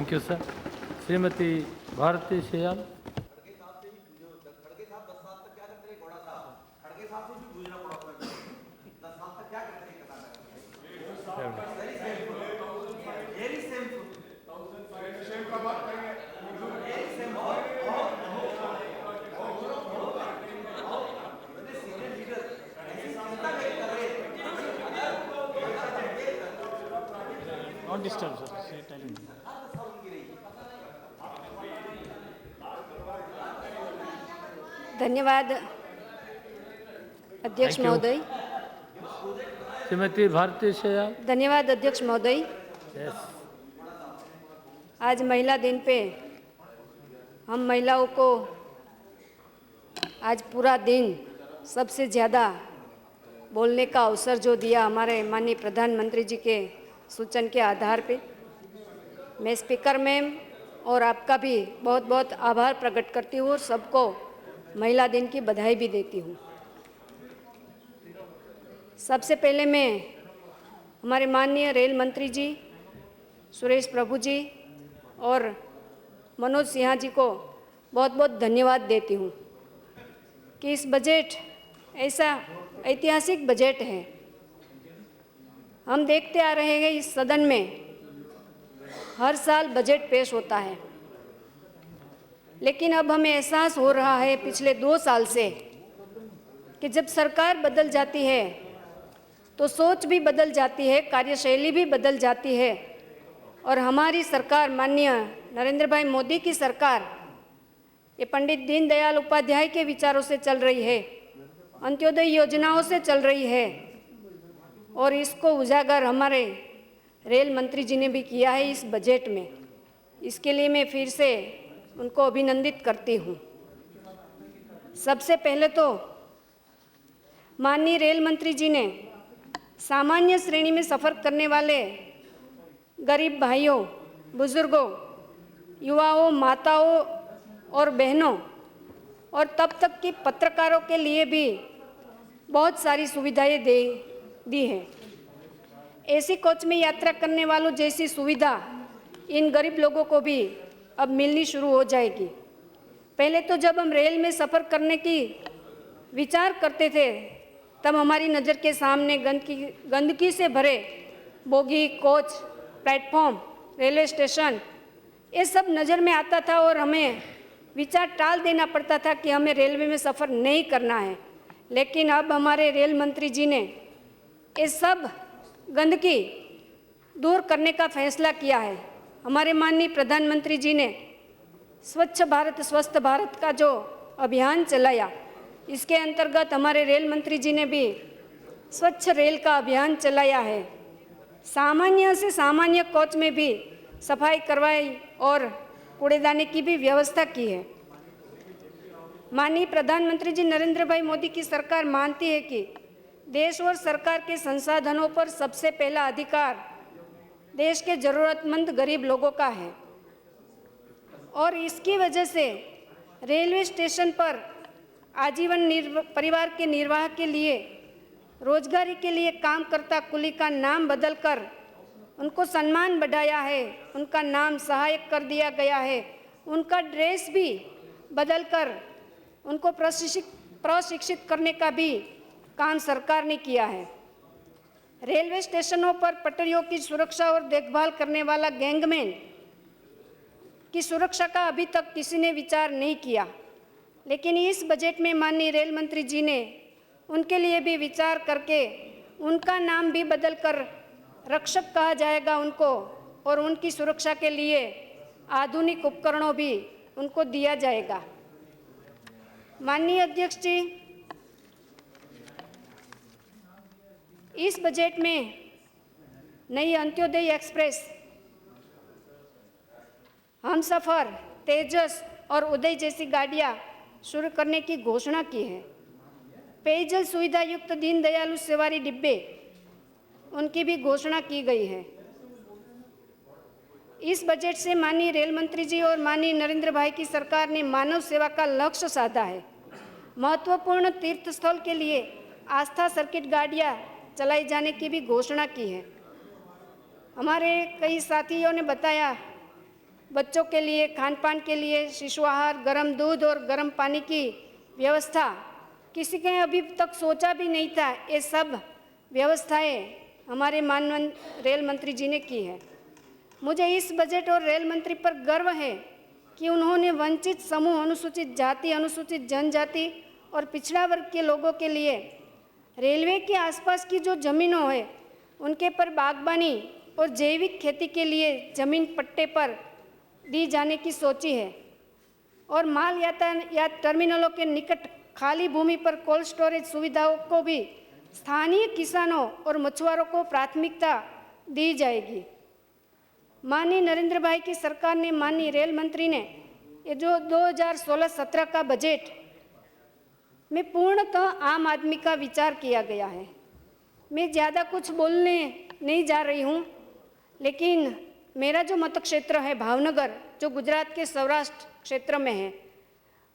Thank you sir. Shrimati Bharti शेयाल। Not disturb, sir. Say, tell him. धन्यवाद अध्यक्ष Thank you. महोदय। श्रीमती भारती शेयाल। धन्यवाद अध्यक्ष महोदय। यस। आज महिला दिन पे हम महिलाओं को आज पूरा दिन सबसे ज़्यादा बोलने का अवसर जो दिया हमारे माननीय प्रधानमंत्री जी के सूचन के आधार पे, मैं स्पीकर मैम और आपका भी बहुत बहुत आभार प्रकट करती हूँ और सबको महिला दिन की बधाई भी देती हूँ। सबसे पहले मैं हमारे माननीय रेल मंत्री जी सुरेश प्रभु जी और मनोज सिन्हा जी को बहुत बहुत धन्यवाद देती हूँ कि इस बजट ऐसा ऐतिहासिक बजट है। हम देखते आ रहे हैं इस सदन में हर साल बजट पेश होता है, लेकिन अब हमें एहसास हो रहा है पिछले 2 साल से कि जब सरकार बदल जाती है तो सोच भी बदल जाती है, कार्यशैली भी बदल जाती है और हमारी सरकार माननीय नरेंद्र भाई मोदी की सरकार ये पंडित दीनदयाल उपाध्याय के विचारों से चल रही है, अंत्योदय योजनाओं से चल रही है और इसको उजागर हमारे रेल मंत्री जी ने भी किया है इस बजट में। इसके लिए मैं फिर से उनको अभिनंदित करती हूँ। सबसे पहले तो माननीय रेल मंत्री जी ने सामान्य श्रेणी में सफ़र करने वाले गरीब भाइयों, बुजुर्गों, युवाओं, माताओं और बहनों और तब तक की पत्रकारों के लिए भी बहुत सारी सुविधाएं दी हैं। एसी कोच में यात्रा करने वालों जैसी सुविधा इन गरीब लोगों को भी अब मिलनी शुरू हो जाएगी। पहले तो जब हम रेल में सफ़र करने की विचार करते थे तब हमारी नज़र के सामने गंदगी से भरे bogie, coach, platform, railway station ये सब नज़र में आता था और हमें विचार टाल देना पड़ता था कि हमें रेलवे में सफ़र नहीं करना है। लेकिन अब हमारे रेल मंत्री जी ने ये सब गंदगी दूर करने का फैसला किया है। हमारे माननीय प्रधानमंत्री जी ने स्वच्छ भारत स्वस्थ भारत का जो अभियान चलाया, इसके अंतर्गत हमारे रेल मंत्री जी ने भी स्वच्छ रेल का अभियान चलाया है। सामान्य से सामान्य कोच में भी सफाई करवाई और कूड़ेदानी की भी व्यवस्था की है। माननीय प्रधानमंत्री जी नरेंद्र भाई मोदी की सरकार मानती है कि देश और सरकार के संसाधनों पर सबसे पहला अधिकार देश के ज़रूरतमंद गरीब लोगों का है और इसकी वजह से रेलवे स्टेशन पर आजीवन परिवार के निर्वाह के लिए, रोजगारी के लिए काम करता कुली का नाम बदलकर उनको सम्मान बढ़ाया है, उनका नाम सहायक कर दिया गया है, उनका ड्रेस भी बदलकर उनको प्रशिक्षित करने का भी काम सरकार ने किया है। रेलवे स्टेशनों पर पटरियों की सुरक्षा और देखभाल करने वाला गैंगमैन की सुरक्षा का अभी तक किसी ने विचार नहीं किया, लेकिन इस बजट में माननीय रेल मंत्री जी ने उनके लिए भी विचार करके उनका नाम भी बदलकर रक्षक कहा जाएगा उनको और उनकी सुरक्षा के लिए आधुनिक उपकरणों भी उनको दिया जाएगा। माननीय अध्यक्ष जी, इस बजट में नई अंत्योदय एक्सप्रेस, हमसफर, तेजस और उदय जैसी गाड़ियां शुरू करने की घोषणा की है। पेयजल सुविधा युक्त दीनदयाल सवारी डिब्बे उनकी भी घोषणा की गई है। इस बजट से माननीय रेल मंत्री जी और माननीय नरेंद्र भाई की सरकार ने मानव सेवा का लक्ष्य साधा है। महत्वपूर्ण तीर्थ स्थल के लिए आस्था सर्किट गाड़ियां चलाई जाने की भी घोषणा की है। हमारे कई साथियों ने बताया बच्चों के लिए खान पान के लिए शिशु आहार, गर्म दूध और गर्म पानी की व्यवस्था किसी ने अभी तक सोचा भी नहीं था। ये सब व्यवस्थाएं हमारे माननीय रेल मंत्री जी ने की है। मुझे इस बजट और रेल मंत्री पर गर्व है कि उन्होंने वंचित समूह, अनुसूचित जाति, अनुसूचित जनजाति और पिछड़ा वर्ग के लोगों के लिए रेलवे के आसपास की जो ज़मीनों है उनके पर बागबानी और जैविक खेती के लिए ज़मीन पट्टे पर दी जाने की सोची है और माल यातायात टर्मिनलों के निकट खाली भूमि पर कोल्ड स्टोरेज सुविधाओं को भी स्थानीय किसानों और मछुआरों को प्राथमिकता दी जाएगी। माननीय नरेंद्र भाई की सरकार ने, माननीय रेल मंत्री ने ये जो 2016-17 का बजट में पूर्णतः आम आदमी का विचार किया गया है। मैं ज़्यादा कुछ बोलने नहीं जा रही हूँ, लेकिन मेरा जो मत क्षेत्र है भावनगर, जो गुजरात के सौराष्ट्र क्षेत्र में है,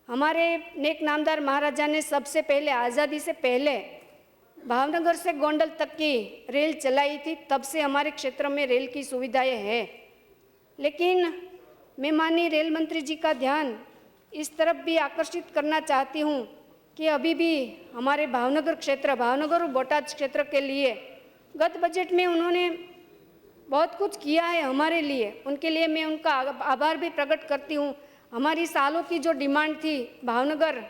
हमारे नेक नामदार महाराजा ने सबसे पहले, आज़ादी से पहले भावनगर से गोंडल तक की रेल चलाई थी। तब से हमारे क्षेत्र में रेल की सुविधाएं हैं। लेकिन मैं माननीय रेल मंत्री जी का ध्यान इस तरफ भी आकर्षित करना चाहती हूँ कि अभी भी हमारे भावनगर क्षेत्र, भावनगर और बोटाद क्षेत्र के लिए गत बजट में उन्होंने बहुत कुछ किया है हमारे लिए। उनके लिए मैं उनका आभार भी प्रकट करती हूँ। हमारी सालों की जो डिमांड थी भावनगर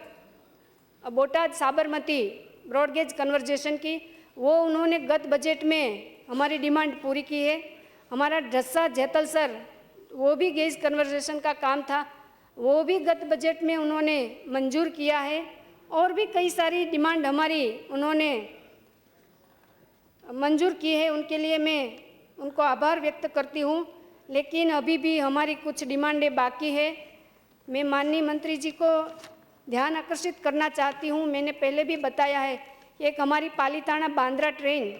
बोटाद साबरमती ब्रॉडगेज कन्वर्जेशन की, वो उन्होंने गत बजट में हमारी डिमांड पूरी की है। हमारा ढस्सा जैतलसर, वो भी गेज कन्वर्जेशन का काम था, वो भी गत बजट में उन्होंने मंजूर किया है। और भी कई सारी डिमांड हमारी उन्होंने मंजूर की है, उनके लिए मैं उनको आभार व्यक्त करती हूँ। लेकिन अभी भी हमारी कुछ डिमांडें बाकी है। मैं माननीय मंत्री जी को ध्यान आकर्षित करना चाहती हूँ। मैंने पहले भी बताया है, एक हमारी पालीताना बांद्रा ट्रेन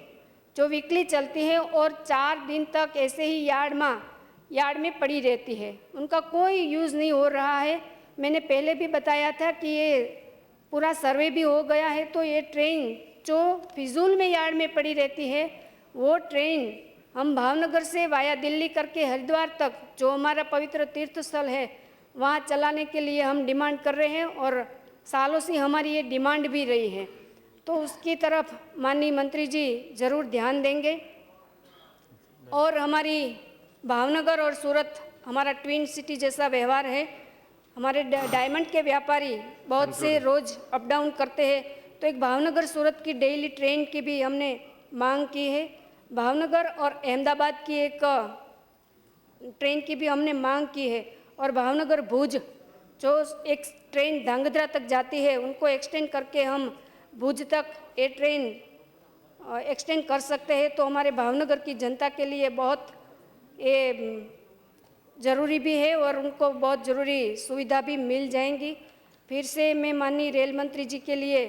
जो वीकली चलती है और 4 दिन तक ऐसे ही यार्ड में पड़ी रहती है, उनका कोई यूज़ नहीं हो रहा है। मैंने पहले भी बताया था कि ये पूरा सर्वे भी हो गया है, तो ये ट्रेन जो फिजूल में यार्ड में पड़ी रहती है, वो ट्रेन हम भावनगर से वाया दिल्ली करके हरिद्वार तक, जो हमारा पवित्र तीर्थ स्थल है, वहाँ चलाने के लिए हम डिमांड कर रहे हैं और सालों से हमारी ये डिमांड भी रही है। तो उसकी तरफ माननीय मंत्री जी ज़रूर ध्यान देंगे। और हमारी भावनगर और सूरत हमारा ट्विन सिटी जैसा व्यवहार है। हमारे डायमंड के व्यापारी बहुत से रोज़ अप डाउन करते हैं, तो एक भावनगर सूरत की डेली ट्रेन की भी हमने मांग की है। भावनगर और अहमदाबाद की एक ट्रेन की भी हमने मांग की है। और भावनगर भुज जो एक ट्रेन धांगध्रा तक जाती है, उनको एक्सटेंड करके हम भुज तक ये ट्रेन एक्सटेंड कर सकते हैं, तो हमारे भावनगर की जनता के लिए बहुत ये ज़रूरी भी है और उनको बहुत ज़रूरी सुविधा भी मिल जाएंगी। फिर से मैं माननीय रेल मंत्री जी के लिए,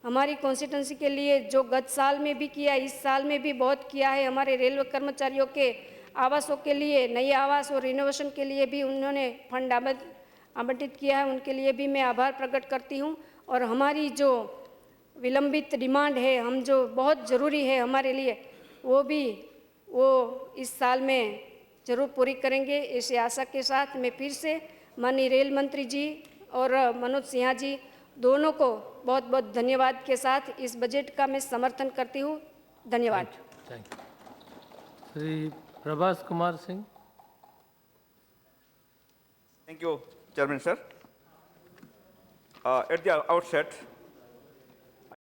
हमारी कॉन्स्टिट्यूंसी के लिए जो गत साल में भी किया, इस साल में भी बहुत किया है। हमारे रेलवे कर्मचारियों के आवासों के लिए, नए आवास और रिनोवेशन के लिए भी उन्होंने फंड आवंटित किया है, उनके लिए भी मैं आभार प्रकट करती हूँ। और हमारी जो विलंबित डिमांड है, हम जो बहुत ज़रूरी है हमारे लिए, वो इस साल में ज़रूर पूरी करेंगे। इस आशा के साथ मैं फिर से माननीय रेल मंत्री जी और मनोज सिन्हा जी दोनों को बहुत बहुत धन्यवाद के साथ इस बजट का मैं समर्थन करती हूँ। धन्यवाद। Thank you. Shri Prabhas Kumar Singh. Thank you, Chairman, sir. At the outset,